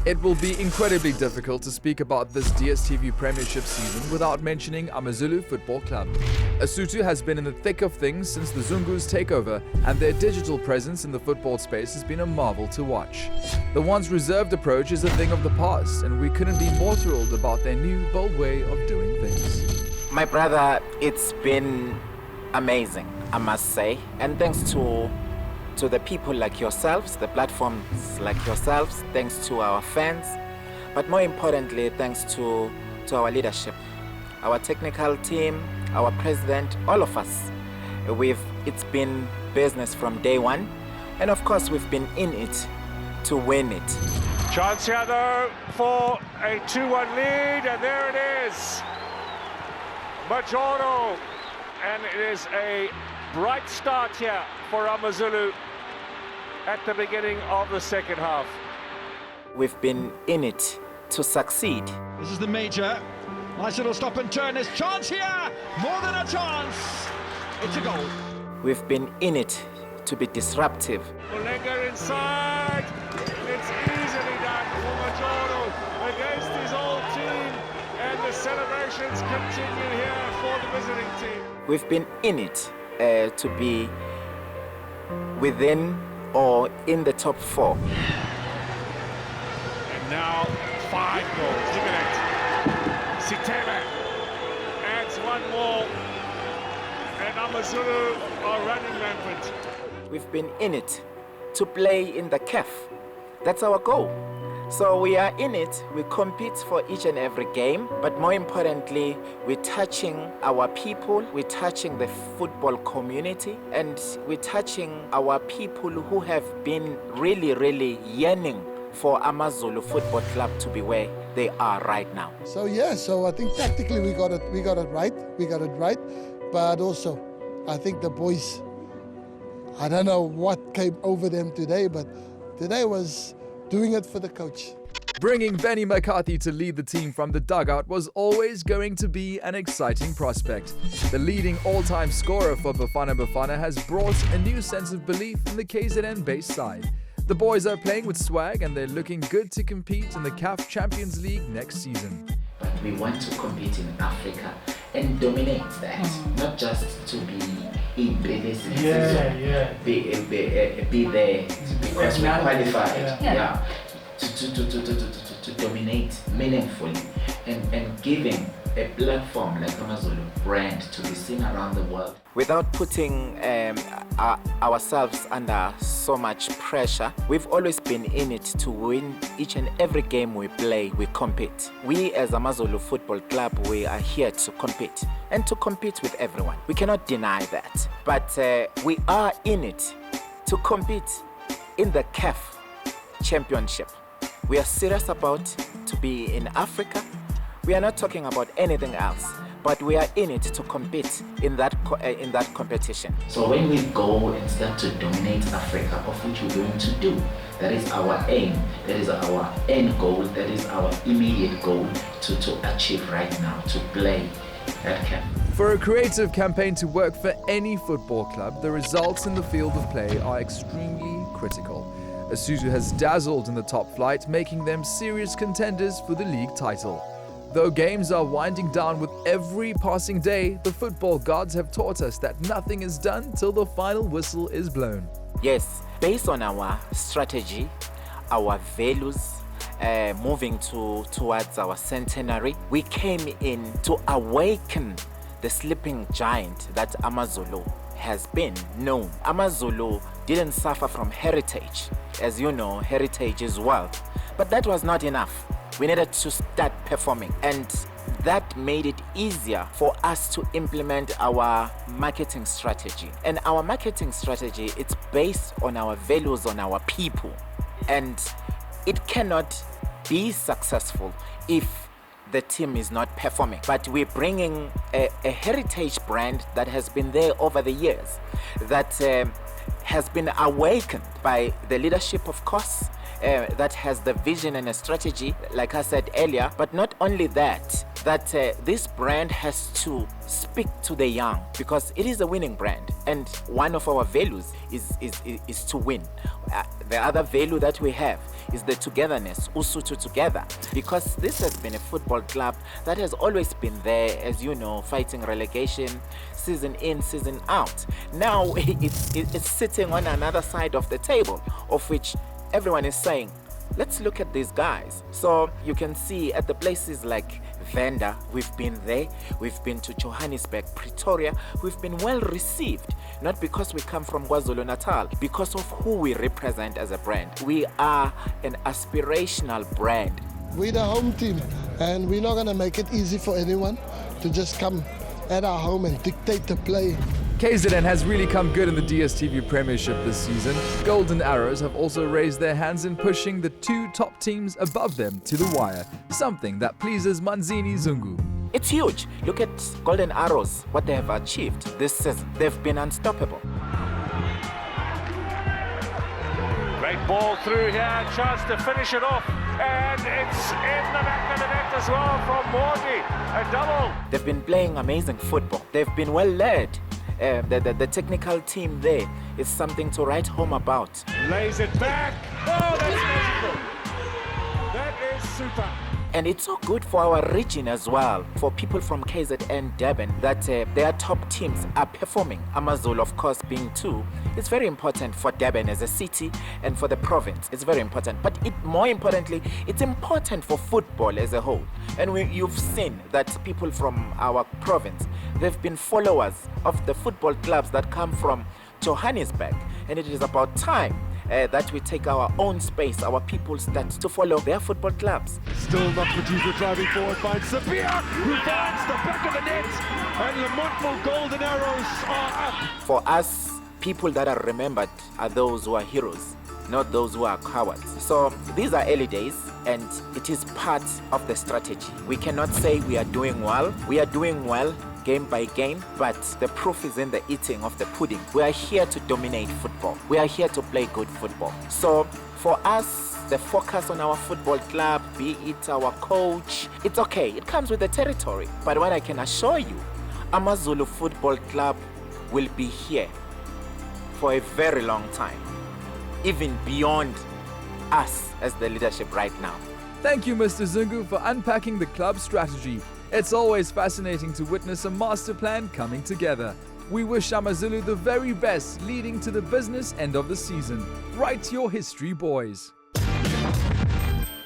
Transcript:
It will be incredibly difficult to speak about this DStv Premiership season without mentioning AmaZulu Football Club. Usuthu has been in the thick of things since the Zungu's takeover, and their digital presence in the football space has been a marvel to watch. The once reserved approach is a thing of the past, and we couldn't be more thrilled about their new, bold way of doing things. My brother, it's been amazing, I must say, and thanks to the people like yourselves, the platforms like yourselves, thanks to our fans, but more importantly, thanks to our leadership, our technical team, our president, all of us. It's been business from day one, and of course we've been in it to win it. Chance here though for a 2-1 lead, and there it is. Majoro, and it is a bright start here for AmaZulu at the beginning of the second half. We've been in it to succeed. This is the major. Nice little stop and turn. There's chance here. More than a chance. It's a goal. We've been in it to be disruptive. Mulenga inside. It's easily done for Majoro against his old team. And the celebrations continue here for the visiting team. We've been in it to be within or in the top 4. And now 5 goals. Look at it. Sitele adds 1 more. And AmaZulu are running rampant. We've been in it to play in the CAF. That's our goal. So we are in it, we compete for each and every game, but more importantly, we're touching our people, we're touching the football community, and we're touching our people who have been really yearning for AmaZulu Football Club to be where they are right now. So I think tactically we got it right, but also I think the boys, I don't know what came over them today, but today was doing it for the coach. Bringing Benny McCarthy to lead the team from the dugout was always going to be an exciting prospect. The leading all-time scorer for Bafana has brought a new sense of belief in the KZN-based side. The boys are playing with swag and they're looking good to compete in the CAF Champions League next season. But we want to compete in Africa and dominate that, not just to be in previous season, be there because we qualified, to dominate meaningfully and giving a platform like AmaZulu brand to be seen around the world. Without putting ourselves under so much pressure, we've always been in it to win each and every game we play, we compete. We as AmaZulu Football Club, we are here to compete and to compete with everyone. We cannot deny that. But we are in it to compete in the CAF Championship. We are serious about to be in Africa. We are not talking about anything else, but we are in it to compete in that competition. So when we go and start to dominate Africa, of which we're going to do, that is our aim, that is our end goal, that is our immediate goal to achieve right now, to play at CAF. For a creative campaign to work for any football club, the results in the field of play are extremely critical. Usuthu has dazzled in the top flight, making them serious contenders for the league title. Though games are winding down with every passing day, the football gods have taught us that nothing is done till the final whistle is blown. Yes, based on our strategy, our values, moving towards our centenary, we came in to awaken the sleeping giant that AmaZulu has been known. AmaZulu didn't suffer from heritage. As you know, heritage is wealth. But that was not enough. We needed to start performing, and that made it easier for us to implement our marketing strategy. And our marketing strategy, it's based on our values, on our people. And it cannot be successful if the team is not performing. But we're bringing a heritage brand that has been there over the years, that has been awakened by the leadership, of course, that has the vision and a strategy, like I said earlier. But not only that, that this brand has to speak to the young, because it is a winning brand, and one of our values is to win. The other value that we have is the togetherness, Usuthu together, because this has been a football club that has always been there, as you know, fighting relegation, season in, season out. Now it's sitting on another side of the table, of which everyone is saying, let's look at these guys. So you can see at the places like Venda, we've been there, we've been to Johannesburg, Pretoria, we've been well received, not because we come from KwaZulu-Natal, because of who we represent as a brand. We are an aspirational brand. We're the home team, and we're not going to make it easy for anyone to just come at our home and dictate the play. KZN has really come good in the DStv Premiership this season. Golden Arrows have also raised their hands in pushing the two top teams above them to the wire, something that pleases Manzini Zungu. It's huge. Look at Golden Arrows, what they have achieved this season. They've been unstoppable. Great ball through here, chance to finish it off, and it's in the back of the net as well from Morty, a double. They've been playing amazing football. They've been well led. The technical team there is something to write home about. Lays it back. Oh, that's magical. That is super. And it's so good for our region as well, for people from KZN Durban, that their top teams are performing. AmaZulu, of course, being two. It's very important for Durban as a city and for the province. It's very important. But more importantly, it's important for football as a whole. And you've seen that people from our province, they've been followers of the football clubs that come from Johannesburg. And it is about time that we take our own space, our people start to follow their football clubs. Still not Producer driving forward, finds Sabia, who finds the back of the net, and Lamontville Golden Arrows are up. For us, people that are remembered are those who are heroes, not those who are cowards. So these are early days, and it is part of the strategy. We cannot say we are doing well. We are doing well game by game, but the proof is in the eating of the pudding. We are here to dominate football. We are here to play good football. So for us, the focus on our football club, be it our coach, it's okay. It comes with the territory. But what I can assure you, AmaZulu Football Club will be here for a very long time, even beyond us as the leadership right now. Thank you, Mr. Zungu, for unpacking the club's strategy. It's always fascinating to witness a master plan coming together. We wish AmaZulu the very best leading to the business end of the season. Write your history, boys.